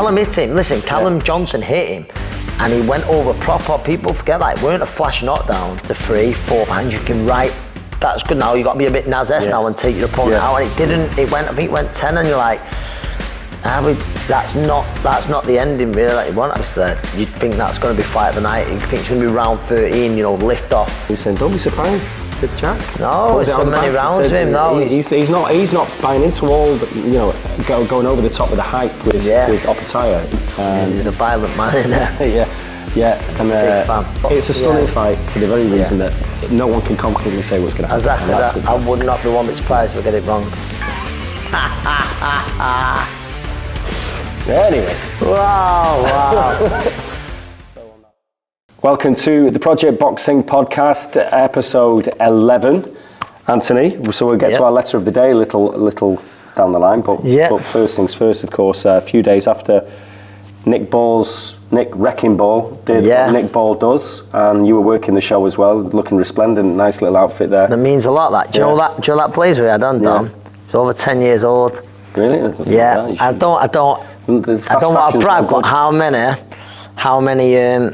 Callum hit him. Listen, Callum Johnson hit him, and he went over proper. People forget that it weren't a flash knockdown. The 3, 4 hand, you can that's good now. You got to be a bit Nazes now and take your opponent out. And it didn't. It went. I think it went 10, and you're like, that's not the ending really that you want. You'd think that's going to be fight of the night. You think it's going to be round 13. Lift off. You're saying, don't be surprised. Jack. No, it's so many rounds with him. No, he's not buying into all the, going over the top with the hype with Opataya. He's a violent man in there. And big fan. It's a stunning fight for the very reason that no one can confidently say what's going to happen. Exactly that. I would not be one bit surprised if we get it wrong. Anyway. Wow. Welcome to the Project Boxing Podcast, episode 11. Anthony, so we'll get to our letter of the day a little down the line, but first things first, of course, a few days after Nick Wrecking Ball did what Nick Ball does, and you were working the show as well, looking resplendent, nice little outfit there. That means a lot, that. Do you know that blazer he had on, Dom? It's over 10 years old. Really? I don't want to brag, but how many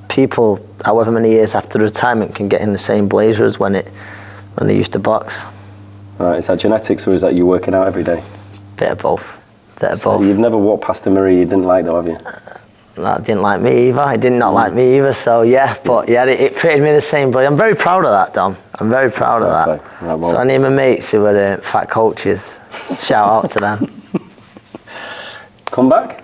people, however many years after retirement, can get in the same blazer as when they used to box? Right, is that genetics or is that you working out every day? Bit of both. So you've never walked past a mirror you didn't like though, have you? That didn't like me either. It did not like me either. So it fitted me the same. But I'm very proud of that, Dom. I'm very proud of that. Right, well. So any of my mates who were fat coaches, shout out to them. Come back?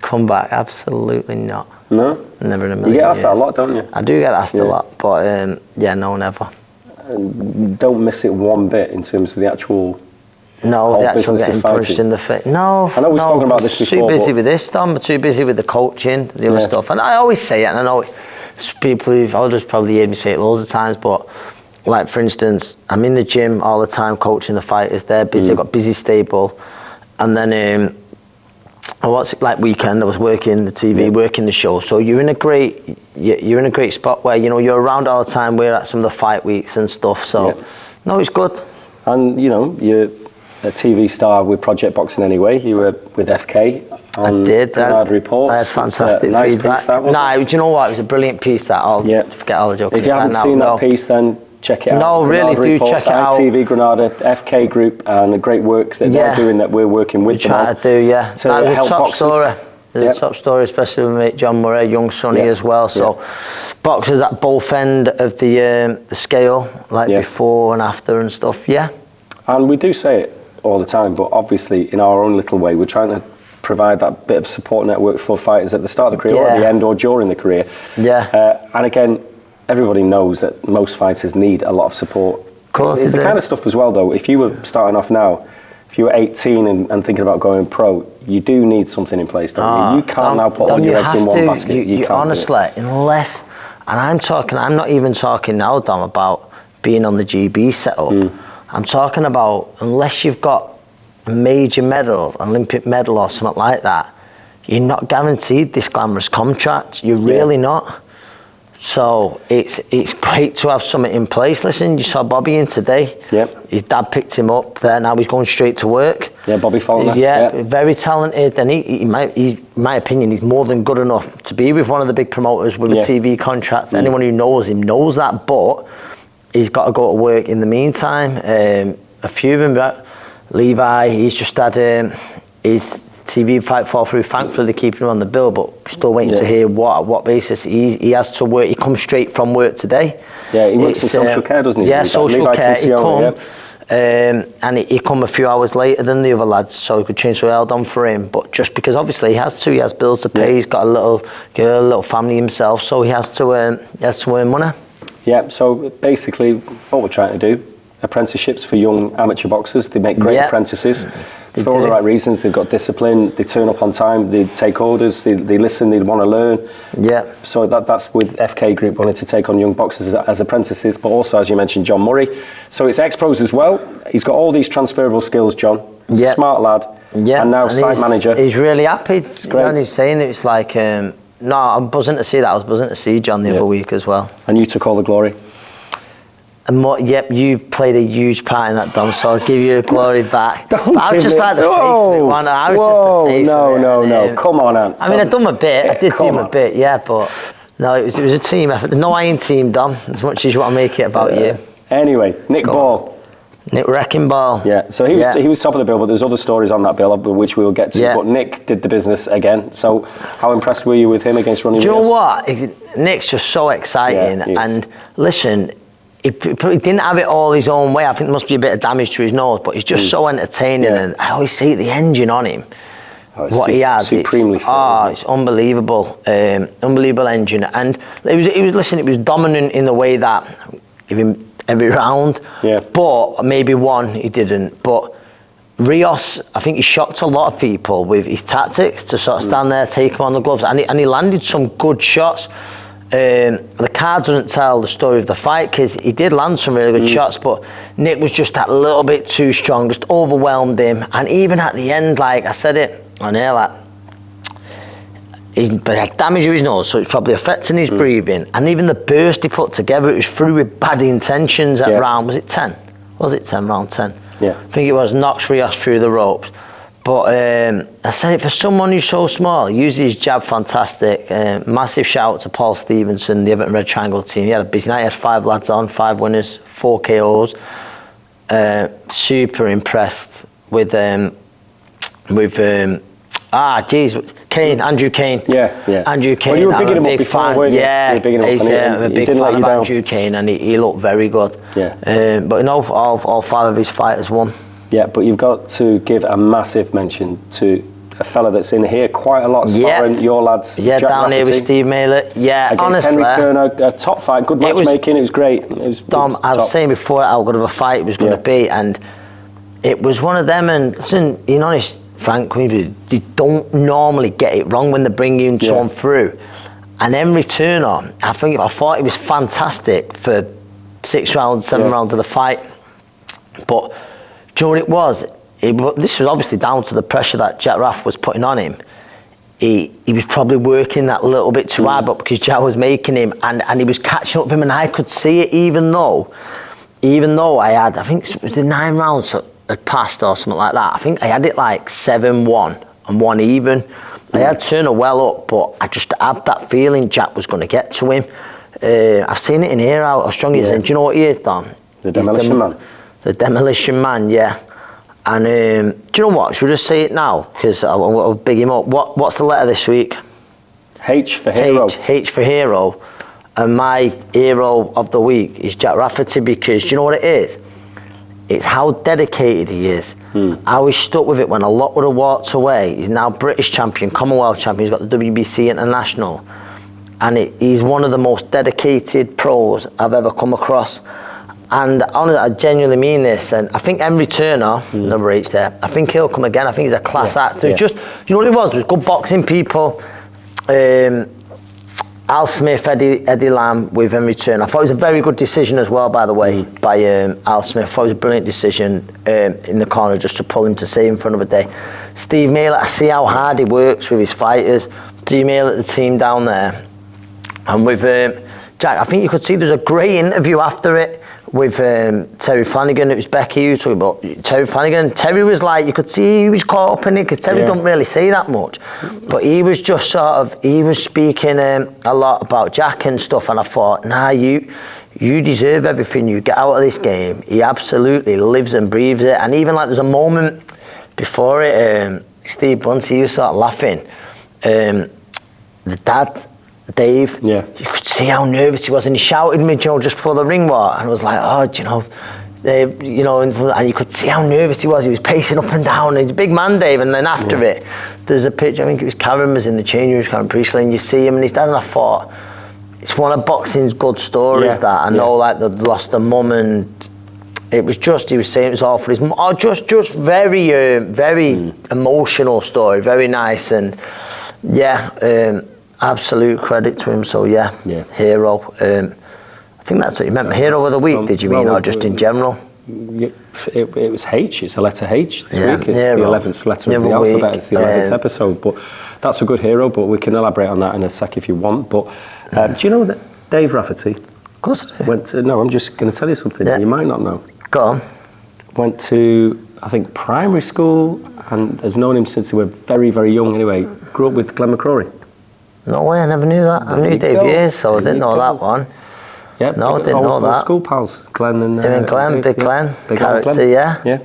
Come back? Absolutely not. No? Never in a million You get asked years. that a lot, don't you? I do get asked a lot, but no, never. Don't miss it one bit in terms of the actual... No, the actual getting punched in the face. No, I know we've spoken about this before. Too busy with this, Tom. Too busy with the coaching, the other stuff. And I always say it, and I know it's people who've just probably heard me say it loads of times, but like, for instance, I'm in the gym all the time coaching the fighters. They're busy, I've got busy stable. And then weekend, I was working the TV, working the show. So you're in a great spot where, you're around all the time. We're at some of the fight weeks and stuff. So, no, it's good. And, you're a TV star with Project Boxing anyway. You were with FK on Granada Reports. I had fantastic feedback. Do you know what? It was a brilliant piece that I'll forget all the jokes. If you haven't seen that piece, then check it out. No, really do check it out. TV Granada, FK Group, and the great work that they're doing, that we're working with them on. We try to do, to help boxers. Story. It's a top story, especially with mate John Murray, young Sonny as well. So boxers at both end of the scale, before and after and stuff. Yeah. And we do say it all the time, but obviously in our own little way, we're trying to provide that bit of support network for fighters at the start of the career or at the end or during the career. And again, everybody knows that most fighters need a lot of support. Of course, it's the kind of stuff as well, though. If you were starting off now, if you were 18 and thinking about going pro, you do need something in place, don't you? You can't now put all your eggs in one basket. You can't honestly, unless, and I'm not even talking now, Dom, about being on the GB setup. I'm talking about, unless you've got a major medal, Olympic medal or something like that, you're not guaranteed this glamorous contract. You're really not. So it's great to have something in place. Listen, you saw Bobby in today. His dad picked him up there. Now he's going straight to work. Bobby Faulkner. Very talented, and in my opinion, he's more than good enough to be with one of the big promoters with a TV contract. Anyone who knows him knows that, but he's got to go to work in the meantime. A few of them, Levi, he's just had his TV fight fall through. Thankfully, they're keeping him on the bill, but still waiting to hear what basis he has to work. He comes straight from work today. He works in social care, doesn't he? Yeah, social care. He come, and he come a few hours later than the other lads, so he could change so well done for him. But just because obviously he has bills to pay, he's got a little family himself, so he has to earn money. So basically what we're trying to do, apprenticeships for young amateur boxers. They make great apprentices for all the right reasons. They've got discipline, they turn up on time, they take orders, they listen, they want to learn. So that's with FK Group wanting to take on young boxers as apprentices, but also, as you mentioned, John Murray. So it's ex-pros as well. He's got all these transferable skills, John. Smart lad. And now site manager. He's really happy. It's great. And he's saying it's like, no, I'm buzzing to see that. I was buzzing to see John the other week as well. And you took all the glory? Yep, you played a huge part in that, Dom, so I'll give you the glory back. I was just like the face of it, one. I was just the face of it. No, come on, Ant. I mean, I'd done my bit. I did do my bit, yeah, but no, it was a team effort. There's no iron team, Dom, as much as you want to make it about you. Anyway, Nick Ball. Nick Wrecking Ball. Yeah, so he was top of the bill, but there's other stories on that bill, which we will get to. Yeah. But Nick did the business again. So how impressed were you with him against Ronnie? Do you know what? Nick's just so exciting. And listen, he didn't have it all his own way. I think there must be a bit of damage to his nose, but he's just so entertaining. Yeah. And I always say the engine on him, what he has, supremely fit, it's unbelievable. Unbelievable engine. And it was dominant in the way that even every round, but maybe one he didn't. But Rios, I think he shocked a lot of people with his tactics to sort of stand there, take him on the gloves, and he landed some good shots. The card doesn't tell the story of the fight because he did land some really good shots, but Nick was just that little bit too strong, just overwhelmed him. And even at the end, like I said it on air, like, he had damage to his nose, so it's probably affecting his breathing. And even the burst he put together, it was through with bad intentions at round, was it 10? Was it 10, round 10? Yeah. I think it was, knocks Rios through the ropes. But I said it, for someone who's so small, he uses his jab fantastic. Massive shout out to Paul Stevenson, the Everton Red Triangle team. He had a busy night, he had 5 lads on, 5 winners, 4 KOs. Super impressed with Andrew Kane. Yeah. Andrew Kane. Well, you were bigging him up before, fan. Weren't you? Yeah, he's a big fan of Andrew Kane, and he looked very good. Yeah. But all 5 of his fighters won. Yeah, but you've got to give a massive mention to a fella that's in here quite a lot, sparring your lads. Yeah, Jack down here with Steve Mailer. Yeah, against honestly, Henry Turner, a top fight, good matchmaking. It was great. Dom, I was saying before how good of a fight it was going to be, and it was one of them. And listen, being honest, Frank, you don't normally get it wrong when they bring you someone through. And Henry Turner, I thought he was fantastic for 6 rounds, 7 rounds of the fight. But do you know what it was? This was obviously down to the pressure that Jack Raff was putting on him. He was probably working that little bit too hard, but because Jack was making him, and he was catching up with him, and I could see it, even though I think it was the 9 rounds had passed or something like that. I think I had it like 7-1 and 1 even. I had Turner well up, but I just had that feeling Jack was going to get to him. I've seen it in here how strong he is, and do you know what he is, Don? The Demolition Man. The Demolition Man, yeah. And do you know what? Should we just say it now? Because I'll big him up. What's the letter this week? H for hero. H for hero. And my hero of the week is Jack Rafferty, because do you know what it is? It's how dedicated he is. I was stuck with it when a lot would have walked away. He's now British champion, Commonwealth champion. He's got the WBC International. And he's one of the most dedicated pros I've ever come across. And honestly, I genuinely mean this. And I think Henry Turner, number 8 there, I think he'll come again. I think he's a class actor. Yeah. Just, you know what it was? There was good boxing people. Al Smith, Eddie Lamb with Henry Turner. I thought it was a very good decision as well, by the way, by Al Smith. I thought it was a brilliant decision in the corner just to pull him to save him for another day. Steve Mailer, I see how hard he works with his fighters. Steve Mailer, the team down there. And with Jack, I think you could see there's a great interview after it with Terry Flanagan. It was Becky who talked about Terry Flanagan. Terry was like, you could see he was caught up in it, because Terry don't really say that much. But he was just he was speaking a lot about Jack and stuff, and I thought, nah, you deserve everything you get out of this game. He absolutely lives and breathes it. And even like there's a moment before it, Steve Bunty, he was sort of laughing. The dad, Dave, you could see how nervous he was, and he shouted me, just before the ring war, and I was like, and you could see how nervous he was. He was pacing up and down, and he's a big man, Dave. And then after it, there's a picture, I think it was Karen was in the change room, Karen Priestley, and you see him and he's dad, and I thought, it's one of boxing's good stories that I know, like they've lost a mum, and it was just, he was saying it was all for his mum. Just very, very emotional story, very nice, and absolute credit to him. So hero. I think that's what you meant. Hero of the week, did you mean, or just in general? It was H. It's a letter H this week. It's the 11th letter of the alphabet. It's the 11th episode. But that's a good hero. But we can elaborate on that in a sec if you want. But do you know that Dave Rafferty Of course I do. No, I'm just going to tell you something you might not know. Go on. Went to, I think, primary school, and has known him since they were very, very young anyway. Grew up with Glenn McCrory. No way, I never knew that. I knew Dave Years, so I didn't know that one. Yep. No, I didn't know that. School pals, Glenn and... Him and Glenn, Big Glenn. Character, Glenn. yeah. Yeah.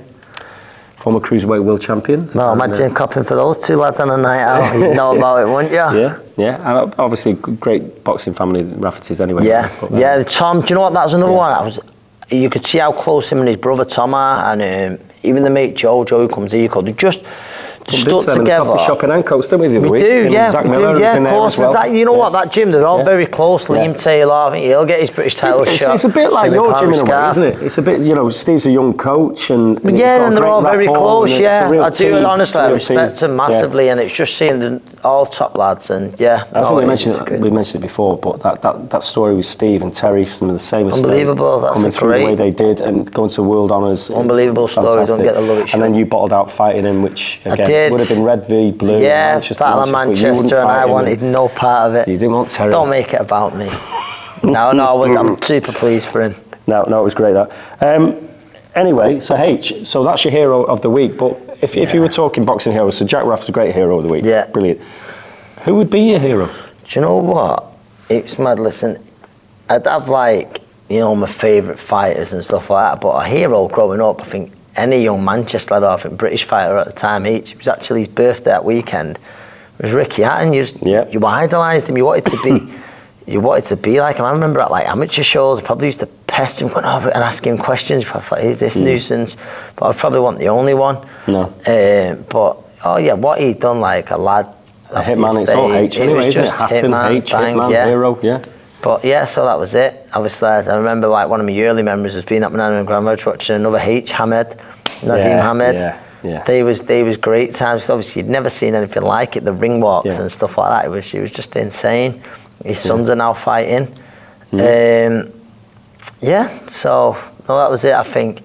Former Cruiserweight World Champion. Well, imagine copping for those two lads on a night out. You'd know about it, wouldn't you? Yeah, yeah. And obviously, great boxing family, Rafferty's anyway. Yeah, yeah. Tom, do you know what? That was another one. You could see how close him and his brother Tom are, and even the mate Joe who comes here, they just stuck together. In the coffee shop in Ancoats, didn't we, the other week? We do, yeah. Zach Miller yeah, was in of course. there as well. You know what? That gym, they're all very close. Liam Taylor, I think he'll get his British title shot. It's a bit like your gym in a way, isn't it? It's a bit, Steve's a young coach, and yeah, and they're all very close. Yeah, I do. Honestly, I respect them massively, and it's just seeing all top lads, and I think we mentioned it before, but that story with Steve and Terry, some of the same mistake, unbelievable. That's coming through the way they did and going to world honours. Unbelievable story. Don't get the love it. And then you bottled out fighting him, which again would have been red v blue. Yeah, Battle of Manchester, and I wanted no part of it. You didn't want Terry. Don't make it about me. No, I'm super pleased for him. No, it was great that. Anyway, so H, so that's your hero of the week. But if you were talking boxing heroes, so Jack Raff's a great hero of the week. Yeah, brilliant. Who would be your hero? Do you know what? It's mad. Listen, I'd have my favourite fighters and stuff like that. But a hero growing up, I think any young Manchester lad, or I think British fighter at the time, it was actually his birthday that weekend. It was Ricky Hatton. You idolised him. You wanted to be. You wanted to be like him. I remember at amateur shows, I probably used to pester him, going over and ask him questions. I thought, he's this nuisance, but I probably wasn't the only one. No. But what he'd done, like a lad. A hitman, it's all H anyway, isn't it? Hatton, hitman, hero, yeah. But so that was it. Obviously, I remember one of my early memories was being at my nan and grandmother's watching another H, Nazim Hamed. Yeah. They was great times. Obviously, you'd never seen anything like it. The ring walks and stuff like that. It was just insane. His sons are now fighting. So that was it. I think,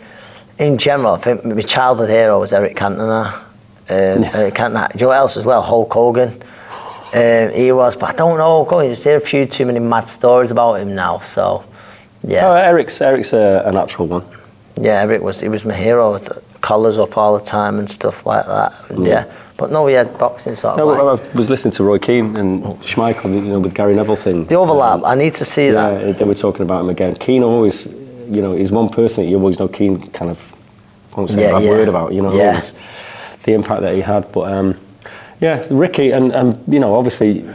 in general, I think my childhood hero was Eric Cantona. Eric Cantona. Do you know what else as well? Hulk Hogan. He was, but I don't know. You just hear a few too many mad stories about him now. So, yeah. Oh, Eric's a natural one. Yeah, Eric was my hero. Collars up all the time and stuff like that. And but no, we had boxing sort of. No, I was listening to Roy Keane and Schmeichel, with Gary Neville thing. The overlap. I need to see that. Yeah, they were talking about him again. Keane always, he's one person that you always know Keane kind of won't say a bad word about. The impact that he had, but. Ricky and obviously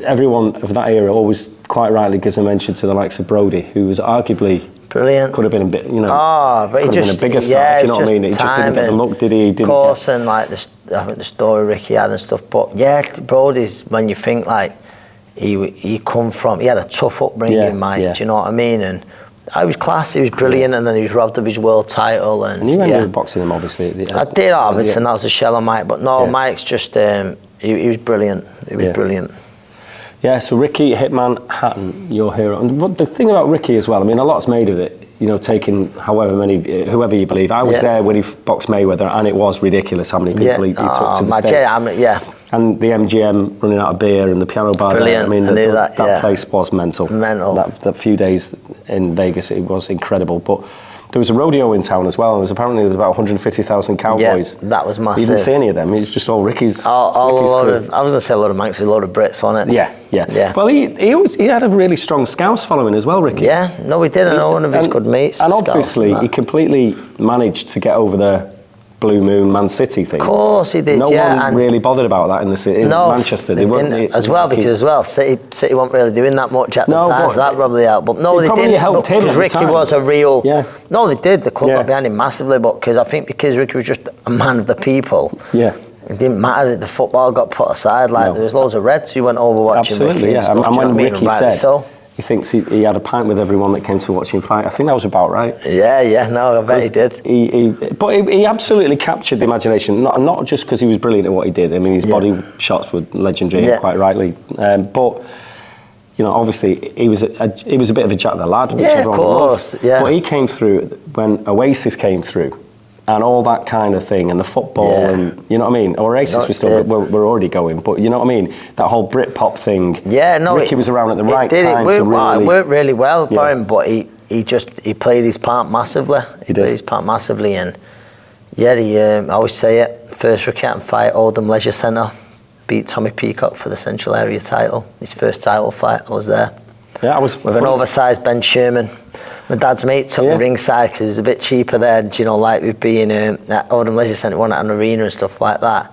everyone of that era always quite rightly gives a mention to the likes of Brody, who was arguably brilliant. Could have been a bit, but he just been a bigger star, if you know what I mean. He just didn't get the look, did he? Of course, and I think the story Ricky had and stuff. But Brody's, when you think he had a tough upbringing, Mike. Do you know what I mean? And I was class. He was brilliant, and then he was robbed of his world title. And you ended up boxing him, obviously. I did, obviously, and that was a shell on Mike. But no, Mike's just he was brilliant. He was brilliant. Yeah, so Ricky, Hitman, Hatton, your hero. And the thing about Ricky as well, I mean, a lot's made of it, taking whoever you believe. I was there when he boxed Mayweather, and it was ridiculous how many people he took to the States. And the MGM running out of beer and the piano bar. Brilliant. There. I mean, that place was mental. That few days in Vegas, it was incredible. But there was a rodeo in town as well, and there was about 150,000 cowboys. Yeah, that was massive. You didn't see any of them. It was just all Ricky's. I was going to say a lot of Manx, a lot of Brits on it. Yeah. Well, he had a really strong Scouse following as well, Ricky. Yeah, no, he did. I know one of his good mates. And obviously, he completely managed to get over the Blue Moon Man City thing. Of course he did. No one really bothered about that in the city, in Manchester. They weren't because City weren't really doing that much at the time, so that probably helped. But no, they didn't, because Ricky was a real. Yeah. No, they did. The club got behind him massively, but because Ricky was just a man of the people. Yeah. It didn't matter that the football got put aside. There was loads of Reds who went over watching Ricky. Yeah. And when Ricky said he thinks he had a pint with everyone that came to watch him fight, I think that was about right. Yeah, no, I bet he did. But he absolutely captured the imagination, not just because he was brilliant at what he did. I mean, his body shots were legendary, quite rightly. But obviously he was a bit of a Jack the Lad, which everyone loved. But he came through when Oasis came through. and all that kind of thing, and the football, and you know what I mean. Oasis, we're already going, but you know what I mean. That whole Britpop thing. Yeah, no, Ricky was around at the right time. It worked really well for him, but he played his part massively. He played his part massively, and I always say it. First Rickenham fight, Oldham Leisure Centre, beat Tommy Peacock for the Central Area title. His first title fight, I was there. Yeah, I was with an oversized Ben Sherman. My dad's mate took me ringside because it was a bit cheaper there, you know, like with being at Oldham Leisure Centre, one at an arena and stuff like that.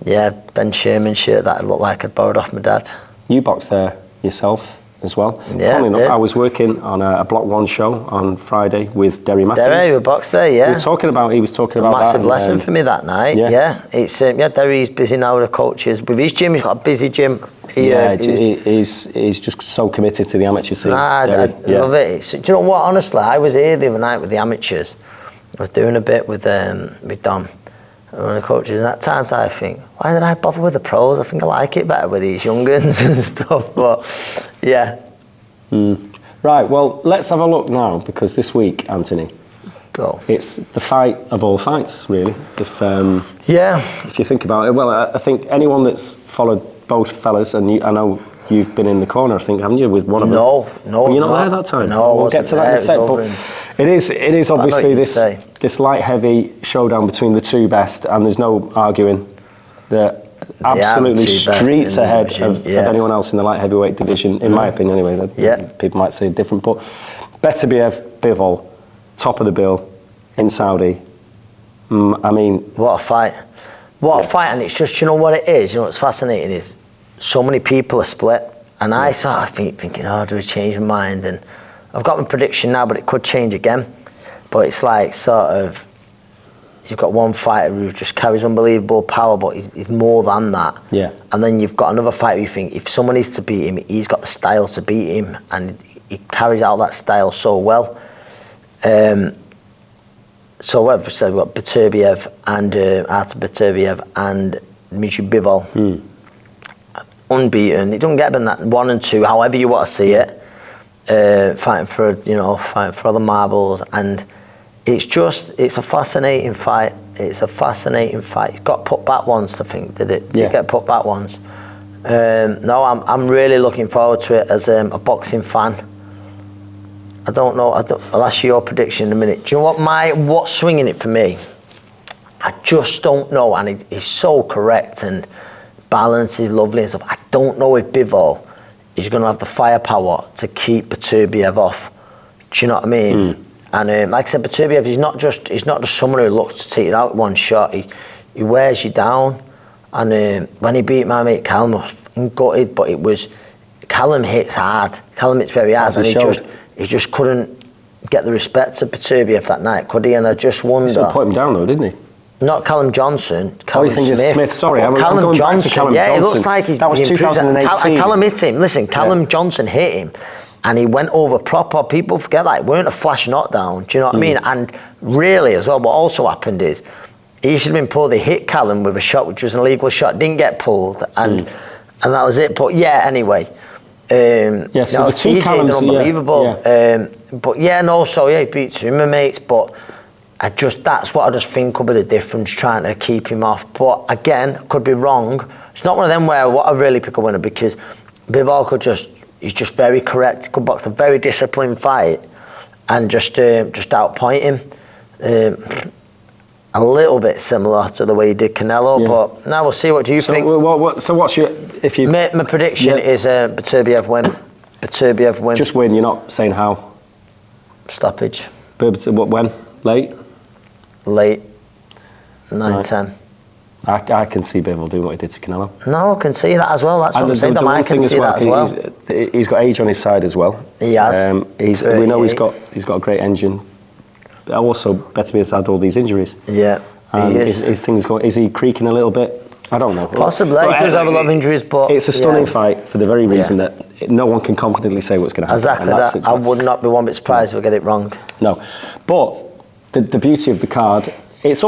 Yeah, Ben Sherman shirt that looked like I'd borrowed off my dad. You boxed there yourself as well. Yeah, funny enough, I was working on a Block 1 show on Friday with Derry Matthews. Derry, we boxed there, yeah. He was talking about massive lesson for me that night. Yeah, it's Derry's busy now with the coaches. With his gym, he's got a busy gym. He's just so committed to the amateur scene. I love it. Do you know what? Honestly, I was here the other night with the amateurs. I was doing a bit with Dom, one of the coaches, and at times I think, why did I bother with the pros? I think I like it better with these young guns and stuff. But yeah. Right. Well, let's have a look now, because this week, Anthony, it's the fight of all fights, really. If you think about it, well, I think anyone that's followed both fellas, and I know you've been in the corner, I think, haven't you, with one of them? No. Were you not there that time? No, we'll get to that in a sec. But it is obviously this light heavy showdown between the two best, and there's no arguing. They're absolutely streets ahead of anyone else in the light heavyweight division, in my opinion. Anyway, people might say different, but Beterbiev, Bivol, top of the bill in Saudi. I mean, what a fight! What a fight! And it's just, you know what it is. You know what's fascinating is so many people are split, and I started thinking, oh, do I change my mind? And I've got my prediction now, but it could change again. But it's like sort of, you've got one fighter who just carries unbelievable power, but he's more than that. Yeah. And then you've got another fighter who you think, if someone is to beat him, he's got the style to beat him, and he carries out that style so well. So we've got Beterbiev and Artur Beterbiev and Dmitry Bivol. Unbeaten. It doesn't get better than that. 1 and 2, however you want to see it. Fighting for the marbles, and it's a fascinating fight. It's a fascinating fight. It got put back once, I think, did it? Did it get put back once? No, I'm really looking forward to it as a boxing fan. I don't know. I'll ask you your prediction in a minute. Do you know what's swinging it for me? I just don't know, and he's so correct, and balance is lovely and stuff. I don't know if Bivol is going to have the firepower to keep Beterbiev off. Do you know what I mean? And like I said, Beterbiev, he's not just someone who looks to take it out one shot. He wears you down. And when he beat my mate Callum, I was gutted, but it was, Callum hits hard. Callum hits very hard, and he just couldn't get the respect of Beterbiev that night, could he? And I just wonder. He still put him down though, didn't he? Not Callum Johnson. Callum Smith. Sorry, I'm going back to Callum Johnson. Yeah, it looks like he's. That was 2018. Callum hit him. Listen, Callum Johnson hit him, and he went over proper. People forget that it weren't a flash knockdown. Do you know what I mean? And really, as well, what also happened is he should have been pulled. They hit Callum with a shot, which was an illegal shot. Didn't get pulled, and that was it. But yeah, anyway. So the two Callums, unbelievable. He beat two of my mates, but. That's what I just think could be the difference, trying to keep him off. But again, I could be wrong. It's not one of them where I really pick a winner, because Bivol he's just very correct. He could box a very disciplined fight and just outpoint him. A little bit similar to the way he did Canelo, but now we'll see. What do you think? So what's your, if you... My prediction is Beterbiev win. Beterbiev win. Just win, you're not saying how? Stoppage. When? Late, 9-10. I can see Bivol doing what he did to Canelo. No, I can see that as well. That's what I'm saying. I can see that as well. He's got age on his side as well. He has. We know he's got a great engine. But also, Beterbiev's had all these injuries. Yeah, he is. Is he creaking a little bit? I don't know. Possibly. He does have a lot of injuries, but it's a stunning fight for the very reason that no one can confidently say what's going to happen. Exactly that. I would not be one bit surprised if we get it wrong. No, but the beauty of the card, it's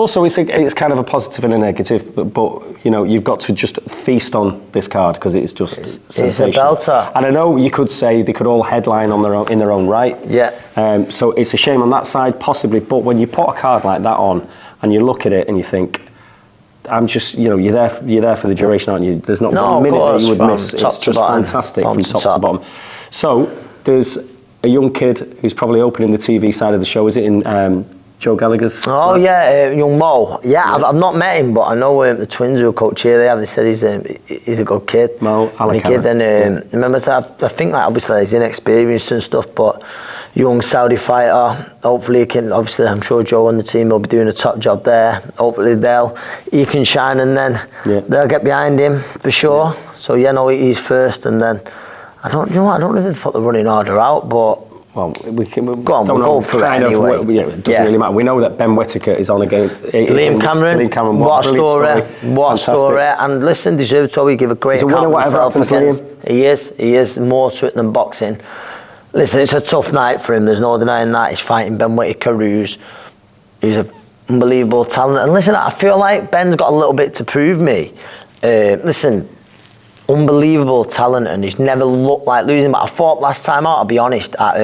kind of a positive and a negative, but you've got to just feast on this card, because it's just sensational. It's a belter. And I know you could say they could all headline in their own right. Yeah. So it's a shame on that side, possibly, but when you put a card like that on, and you look at it and you think, I'm just, you know, you're there for the duration, aren't you? There's not one minute that you would miss. It's just fantastic from top to bottom. So there's a young kid who's probably opening the TV side of the show. Is it in Joe Gallagher's? Oh yeah, young Mo. Yeah, I've not met him, but I know the twins who coach here. They have. They said he's a good kid. Mo, kid. And remember, I think like obviously he's inexperienced and stuff, but young Saudi fighter. Hopefully he can. Obviously, I'm sure Joe and the team will be doing a top job there. Hopefully he can shine, and then they'll get behind him for sure. So yeah, no, he's first, and then I don't know if they put the running order out, but. Well, we'll go through it anyway. It doesn't really matter. We know that Ben Whittaker is on against Liam Cameron. What a story. And listen, deserved so. We give a great account of himself against. He is more to it than boxing. Listen, it's a tough night for him. There's no denying that. He's fighting Ben Whittaker, who's an unbelievable talent. And listen, I feel like Ben's got a little bit to prove me. Listen, unbelievable talent, and he's never looked like losing. But I thought last time out, I'll be honest, at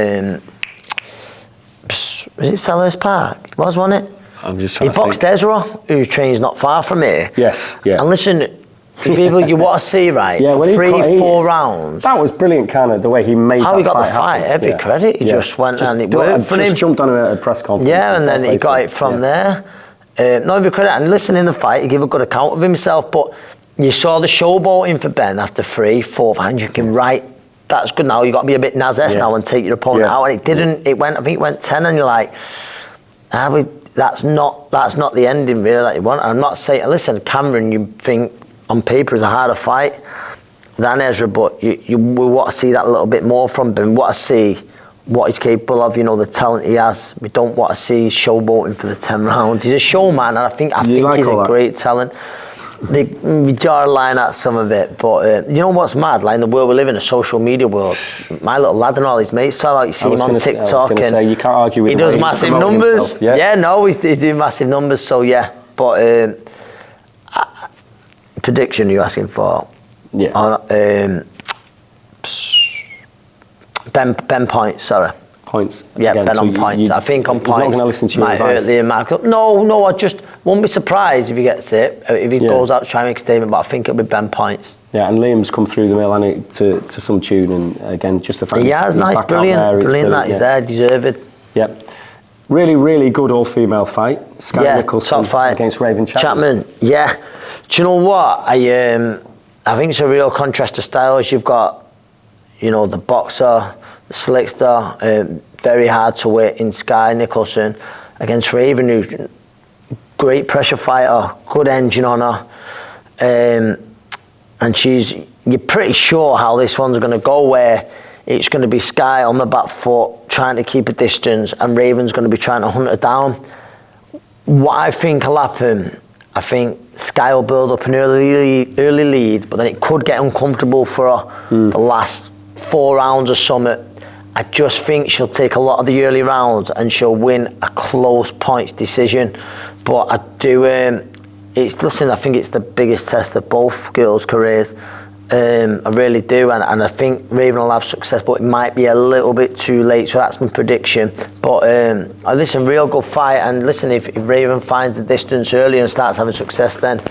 was it Selhurst Park? Wasn't it? I'm just trying he boxed Ezra, who trains not far from here. Yes, yeah. And listen, the people you want to see, right? Yeah, 3-4 rounds. That was brilliant, kind of the way he made how that he got fight the fight. happen. Every credit. He just went and it worked for him. Just jumped on a press conference. Yeah, and then he got it from there. No, every credit. And listen, in the fight, he gave a good account of himself, but. You saw the showboating for Ben after 3-4 rounds. You can that's good now. You got to be a bit Nazes now and take your opponent out. And it didn't. I think it went 10, and you're like, that's not the ending really that you want. And I'm not saying. Listen, Cameron, you think on paper is a harder fight than Ezra, but we want to see that a little bit more from Ben. We want to see what he's capable of. You know, the talent he has. We don't want to see showboating for the 10 rounds. He's a showman, and I think he's a great talent. They draw a line at some of it, but you know what's mad? Like in the world we live in, a social media world, my little lad and all his mates talk about, you see him on TikTok, and you can't argue with he does massive numbers. He's doing massive numbers. So yeah, but prediction you're asking for? Yeah. Ben points. Sorry. Points. Yeah, again, Ben on points. I think on points. He's not going to listen to your advice. No, I just won't be surprised if he gets it. If he goes out to try and make a statement, but I think it'll be Ben points. Yeah, and Liam's come through the mill, hasn't he, to some tune, and again, just the fact he has, nice, brilliant that he's there, deserved. Yeah. Really, really good all-female fight. Sky Nicholson against Raven Chapman. Yeah. Do you know what? I think it's a real contrast to styles. You've got, you know, the boxer, the slickster, very hard to hit in Sky Nicholson against Raven, who's great pressure fighter, good engine on her, and you're pretty sure how this one's going to go, where it's going to be Sky on the back foot trying to keep a distance, and Raven's going to be trying to hunt her down. What I think will happen, I think Sky will build up an early lead, but then it could get uncomfortable for her the last 4 rounds or something. I just think she'll take a lot of the early rounds and she'll win a close points decision. But I do, I think it's the biggest test of both girls' careers. I really do, and I think Raven will have success, but it might be a little bit too late, so that's my prediction. But listen, real good fight, and listen, if Raven finds the distance early and starts having success, then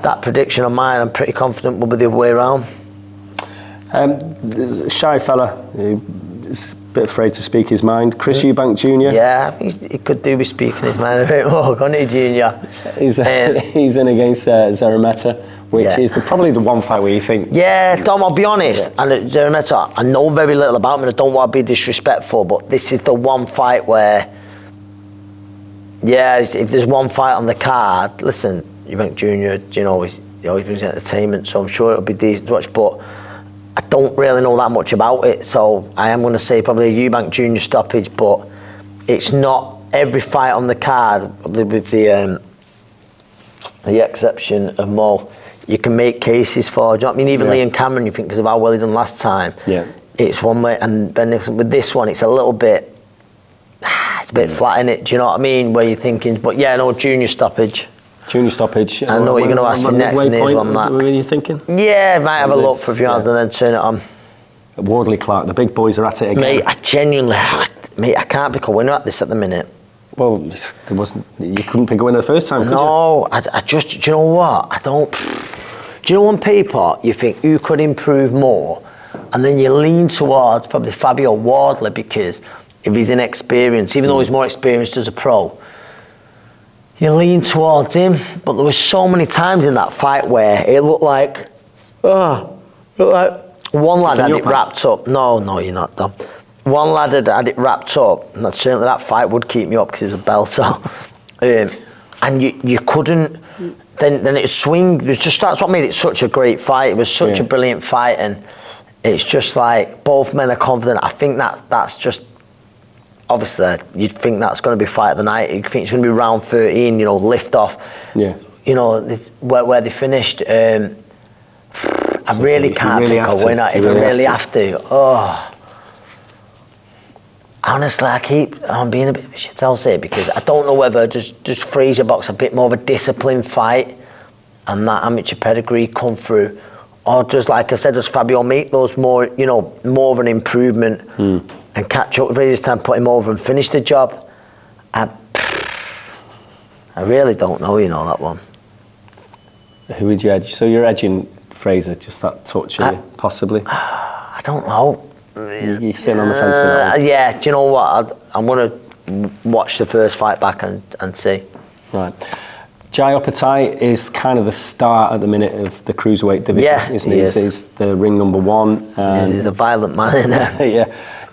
that prediction of mine, I'm pretty confident will be the other way around. There's a shy fella who is a bit afraid to speak his mind. Chris Eubank Jr. Yeah, I think he could do with speaking his mind a bit more, couldn't he, Junior? He's in against Zarameta, which is probably the one fight where you think... Yeah, Dom, I'll be honest, and Zarameta, I know very little about him, and I don't want to be disrespectful, but this is the one fight where, if there's one fight on the card, listen, Eubank Jr., he always brings entertainment, so I'm sure it'll be decent to watch, but I don't really know that much about it, so I am going to say probably a Eubank Jr. stoppage, but it's not every fight on the card, with the exception of Mo, you can make cases for. Do you know what I mean? Even Liam Cameron, you think, because of how well he done last time. Yeah. It's one way, and Ben Nicholson, with this one, it's a little bit, it's a bit flat in it. Do you know what I mean? Where you're thinking, but junior stoppage. Junior stoppage. I know what you're going to ask me next, and here's one that. What are you thinking? Yeah, might have a look for a few hours and then turn it on. Wardley Clark, the big boys are at it again. Mate, I can't pick a winner at this at the minute. Well, there wasn't. You couldn't pick a winner the first time, could you? No, I just. Do you know what? I don't. Do you know when people you think who could improve more, and then you lean towards probably Fabio Wardley because of his inexperience, even though he's more experienced as a pro. You lean towards him, but there were so many times in that fight where it looked like one lad had it wrapped up. No, you're not done. One lad had it wrapped up, and certainly that fight would keep me up because it was a belter. And you couldn't. Then it swing. It was just that's what made it such a great fight. It was such a brilliant fight, and it's just like both men are confident. I think that's just. Obviously, you'd think that's going to be fight of the night. You think it's going to be round 13, lift off. Yeah. Where they finished. I really can't pick a winner if I really have to. Oh. Honestly, I'm being a bit of a shithouse here because I don't know whether just Fraser box a bit more of a disciplined fight and that amateur pedigree come through, or just like I said, does Fabio make those more, more of an improvement and catch up with Fraser's time, put him over and finish the job? I really don't know, that one. Who would you edge? So you're edging Fraser, just that touch here, possibly? I don't know. You're sitting on the fence with that one? Yeah, do you know what? I'm going to watch the first fight back and see. Right. Jai Opetaia is kind of the star at the minute of the cruiserweight division, isn't he? He's the ring number one. He's a violent man, isn't he?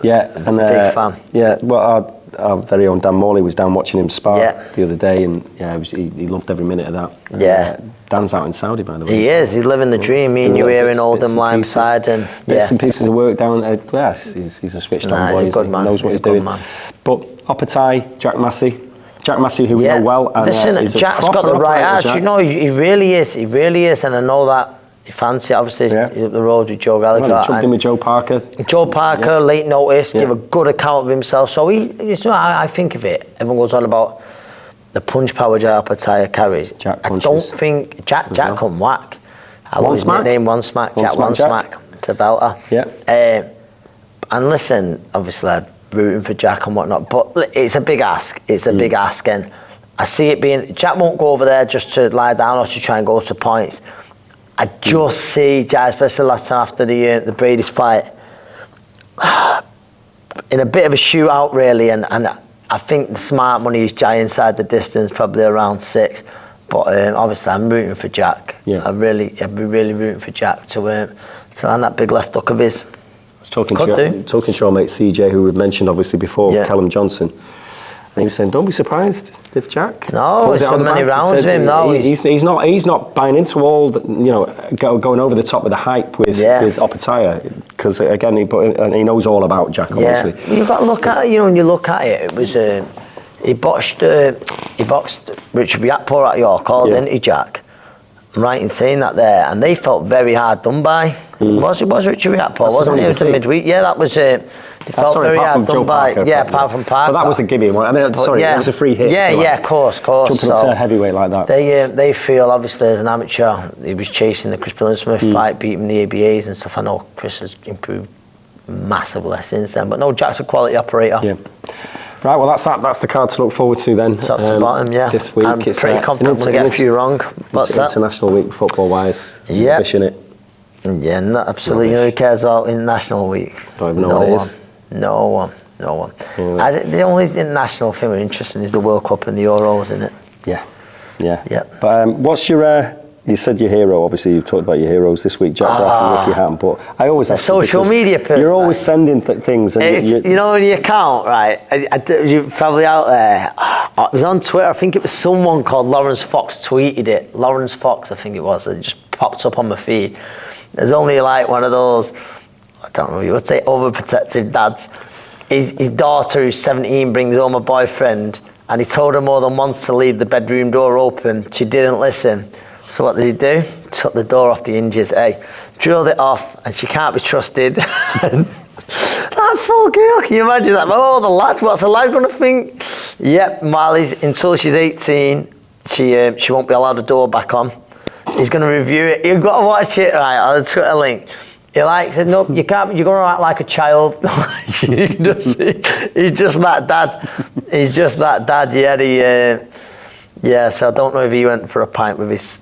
yeah. And, big fan. Yeah, well, our very own Dan Morley was down watching him spar the other day, and he loved every minute of that. Dan's out in Saudi, by the way. He is. He's living the dream. Me and you here in Oldham, Limeside, and bits and pieces of work down there. He's a switched on boy. He's a good man. He knows what he's doing. Man. But Opetaia, Jack Massey, who we know well. And, listen, Jack's got the right attitude. He really is. He really is, and I know that. You fancy, obviously, up the road with Joe Gallagher. Well, chucked in with Joe Parker. Late notice, give a good account of himself. So I think of it. Everyone goes on about the punch power Jai Opetaia carries. Jack punches. I don't think Jack can whack. I love his nickname, One Smack. Jack One Smack. It's a belter. Yeah. And listen, obviously, I'm rooting for Jack and whatnot, but it's a big ask. It's a big ask, and I see it being. Jack won't go over there just to lie down or to try and go to points. I just see Jai, especially last time after the Brady's fight, in a bit of a shootout really, and I think the smart money is Jai inside the distance, probably around 6. But obviously I'm rooting for Jack. Yeah. I'd be really rooting for Jack to land that big left hook of his. Talking to your mate CJ, who we've mentioned obviously before, Callum Johnson. And he was saying, don't be surprised if Jack. No, it's so many rounds with him. No, he's not buying into all going over the top with the hype with Opetaia, because again he knows all about Jack. Obviously, you've got to look at it. When you look at it, it was he boxed Richard Riakpo at York, didn't he, Jack? I'm right in saying that there, and they felt very hard done by. Was Richard Riakpo? Wasn't he? It was the midweek. Yeah, that was. They felt very hard done by. Apart from Parker. But that was a gimme one. It was a free hit. Of course. Jumping up to a heavyweight like that. They feel, obviously, as an amateur, he was chasing the Chris Billingsmith fight, beating the ABAs and stuff. I know Chris has improved massively since then. But no, Jack's a quality operator. Yeah. Right, well, that's the card to look forward to then. Top to bottom, this week. I'm pretty confident to get a few wrong. What's that? International week, football-wise. Yeah. Fishing it. Yeah, absolutely. Who cares about International Week? Don't even know what it is. No one. The only international thing we're interested in is the World Cup and the Euros, isn't it? Yeah. But what's your? You said your hero. Obviously, you've talked about your heroes this week, Jack Graff and Ricky Hatton. But I always ask social media person. You're always sending things. And the account, right? You're probably out there. It was on Twitter. I think it was someone called Lawrence Fox tweeted it. Lawrence Fox, I think it was. It just popped up on my feed. There's only like one of those. I don't know. You would say overprotective dads. His daughter, who's 17, brings home a boyfriend, and he told her more than once to leave the bedroom door open. She didn't listen. So what did he do? Took the door off the hinges. Drilled it off, and she can't be trusted. That poor girl, can you imagine that? Oh, the lad, what's the lad going to think? Yep, until she's 18, she won't be allowed a door back on. He's going to review it. You've got to watch it, right, on the Twitter link. He likes it. No, you can't. You're going to act like a child. He's just that dad. He's just that dad. Yeah. So I don't know if he went for a pint with his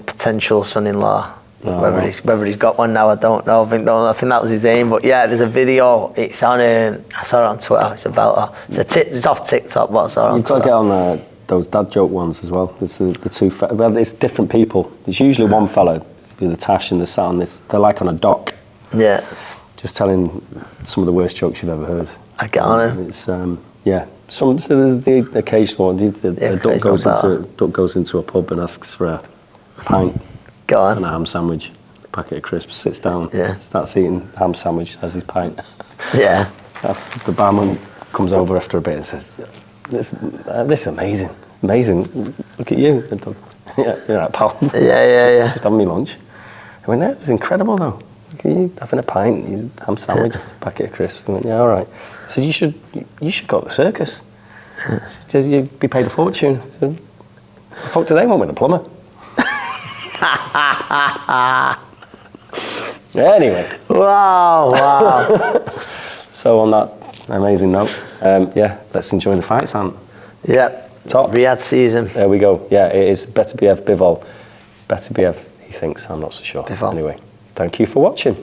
potential son-in-law. Whether he's got one now, I don't know. I think that was his aim. But yeah, there's a video. It's on. I saw it on Twitter. It's a belter. It's off TikTok, but I saw it on Twitter. You've got to get on those dad joke ones as well. It's the two. Well, it's different people. It's usually one fellow with the tash and the sat on this. They're like on a dock. Yeah. Just telling some of the worst jokes you've ever heard. I get on him. It's yeah. So there's the occasional one. The duck goes into a pub and asks for a pint. Go on. And a ham sandwich, a packet of crisps, sits down, starts eating ham sandwich, has his pint. Yeah. The barman comes over after a bit and says, this is amazing. Look at you. Yeah, you're right, pal. Yeah. Just having me lunch. I went, it was incredible though. Look at you having a pint, ham sandwich, a packet of crisps. I went, yeah, all right. I said, you should go to the circus. Said, you'd be paid a fortune. I said, the fuck do they want with a plumber? Anyway. Wow. So on that amazing note, let's enjoy the fights, Ant. Yeah. Top. Riyadh season. There we go. Yeah, it is Better Biev Bivol. Better Biev, he thinks. I'm not so sure. Bivol. Anyway, thank you for watching.